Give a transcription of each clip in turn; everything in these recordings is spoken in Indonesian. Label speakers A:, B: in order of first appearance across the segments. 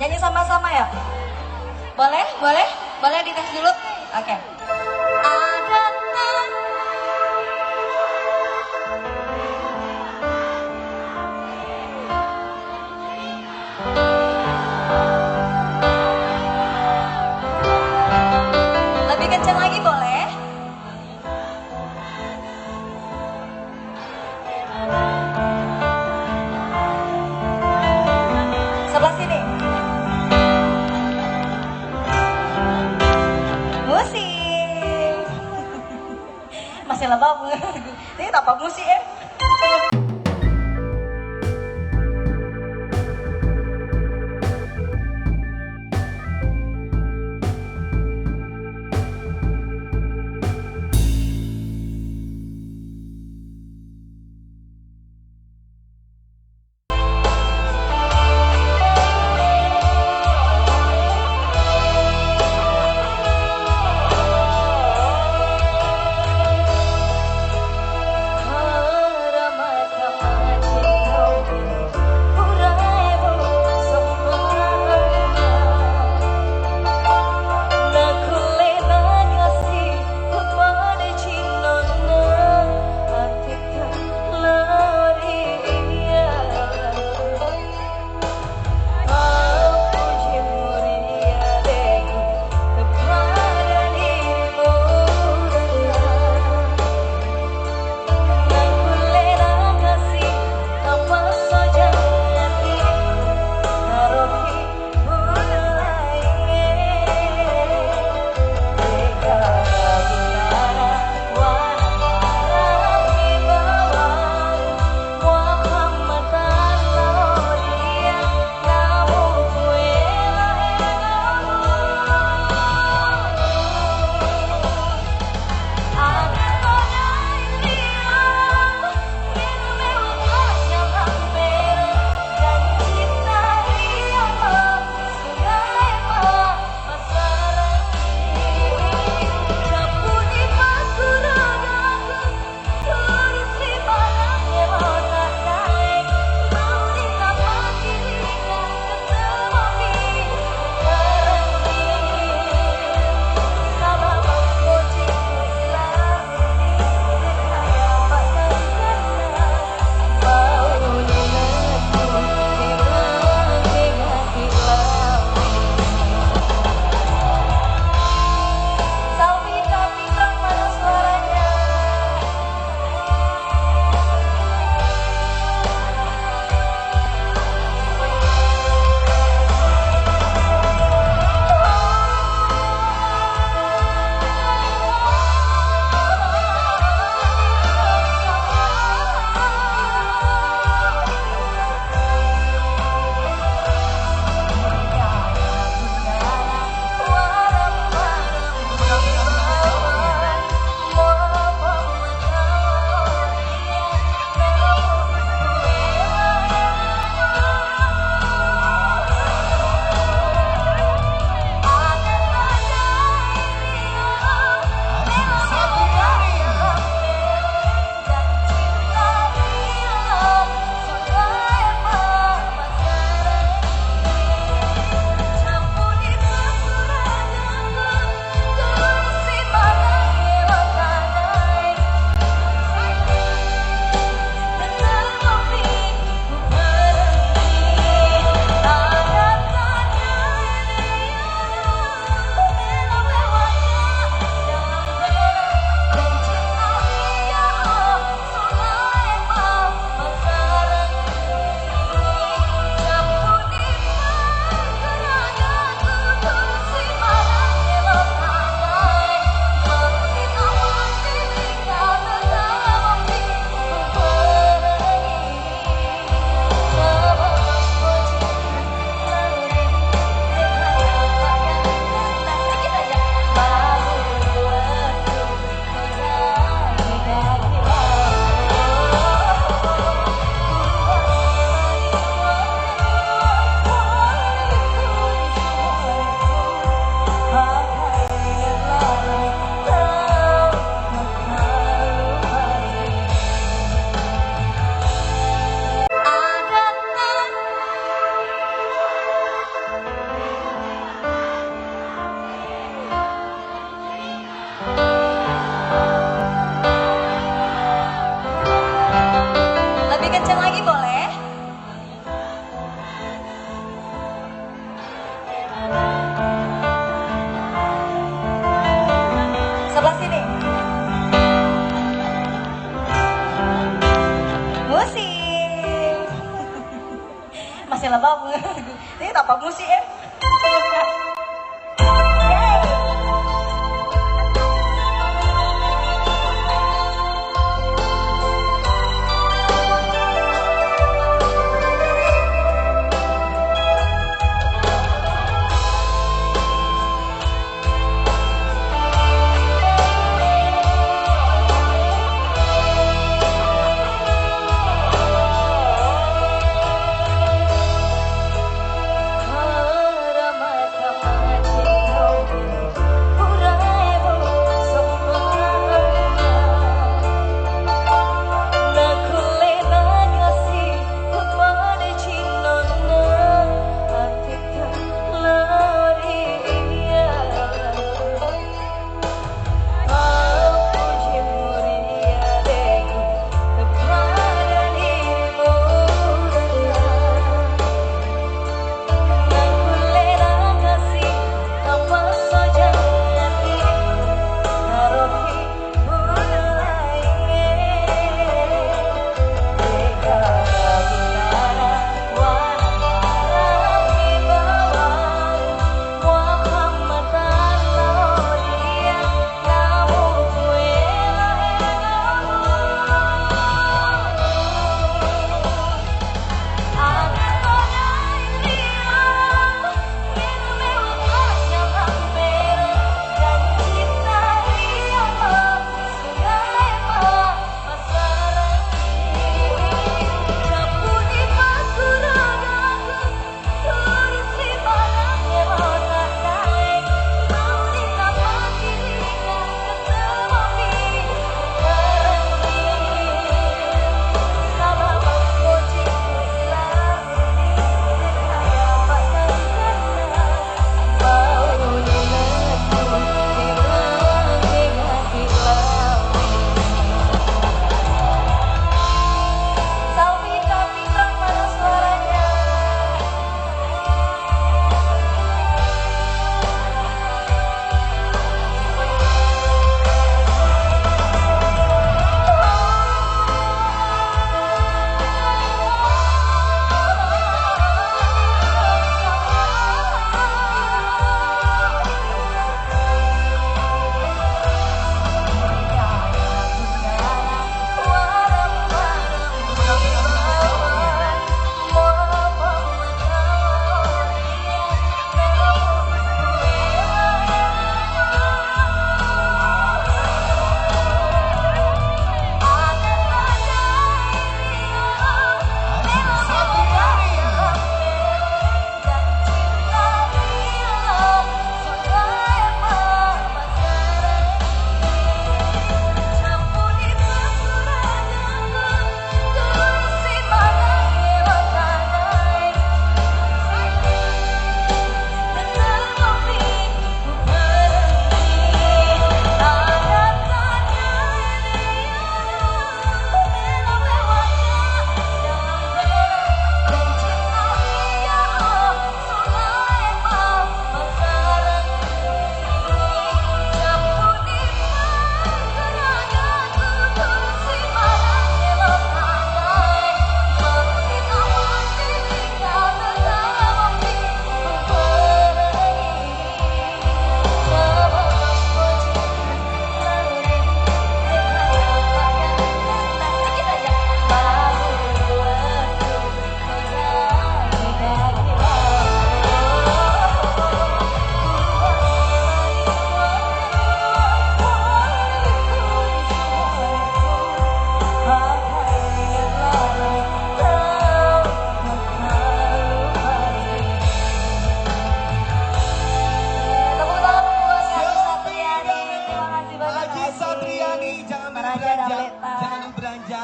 A: Nyanyi sama-sama ya? Boleh? Boleh? Boleh dites dulu? Oke. Ada lebih kencang lagi boleh? Sebelah sini. Musik. Masih lebam. Ini tanpa musik ya. kamu sih ya.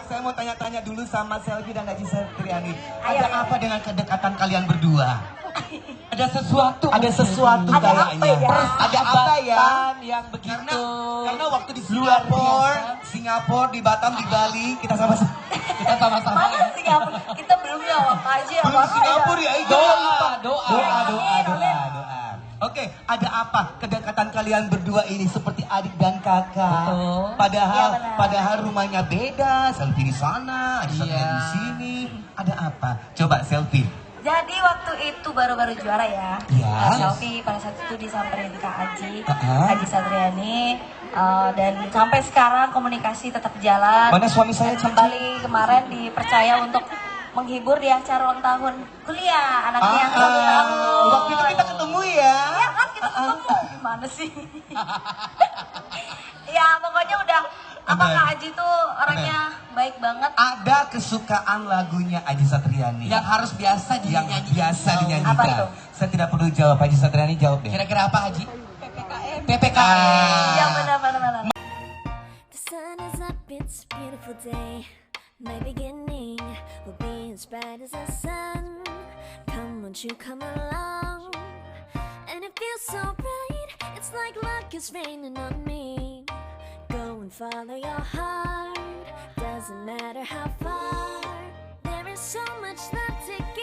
B: Saya mau tanya-tanya dulu sama Selvi dan Najis Satriani. Ada apa dengan kedekatan kalian berdua?
C: Ada sesuatu.
B: Ada sesuatu kayaknya.
A: Ada
B: apa ya?
C: Yang begitu.
B: Karena waktu di Singapura, di Batam, di Bali, kita sama-sama.
A: Mana Singapura? Kita belum jawab aja.
B: Belum Singapura ya?
C: Doa.
B: Oke, ada apa kedekatan kalian berdua ini seperti adik dan kakak?
C: Betul.
B: Padahal rumahnya beda, Selfie di sana, ada di sini. Ada apa? Coba Selfie.
A: Jadi waktu itu baru-baru juara ya.
B: Iya.
A: Selfie pada saat itu disamperin Kak Aji,
B: Uh-uh.
A: Aji Satriani, dan sampai sekarang komunikasi tetap jalan.
B: Mana suami saya,
A: Dan kembali kemarin dipercaya untuk menghibur di acara ulang tahun kuliah anaknya yang 1 tahun.
B: Waktu itu kita ketemu ya.
A: Iya kan kita ketemu. Gimana sih? Ya pokoknya udah apa
B: Bener.
A: Kak Aji tuh orangnya baik banget.
B: Ada kesukaan lagunya Aji Satriani
C: yang harus biasa
B: yang
C: dinyanyikan.
B: biasa
A: Apa
B: dinyanyikan.
A: itu?
B: Saya tidak perlu jawab, Aji Satriani jawab deh.
C: Kira-kira apa Haji?
A: PPKM.
C: PPKM.
A: Iya benar.
D: The sun is up, it's a beautiful day. My beginning will be as bright as the sun. Come, won't you come along? And it feels so bright, it's like luck is raining on me. Go and follow your heart, doesn't matter how far. There is so much love to give.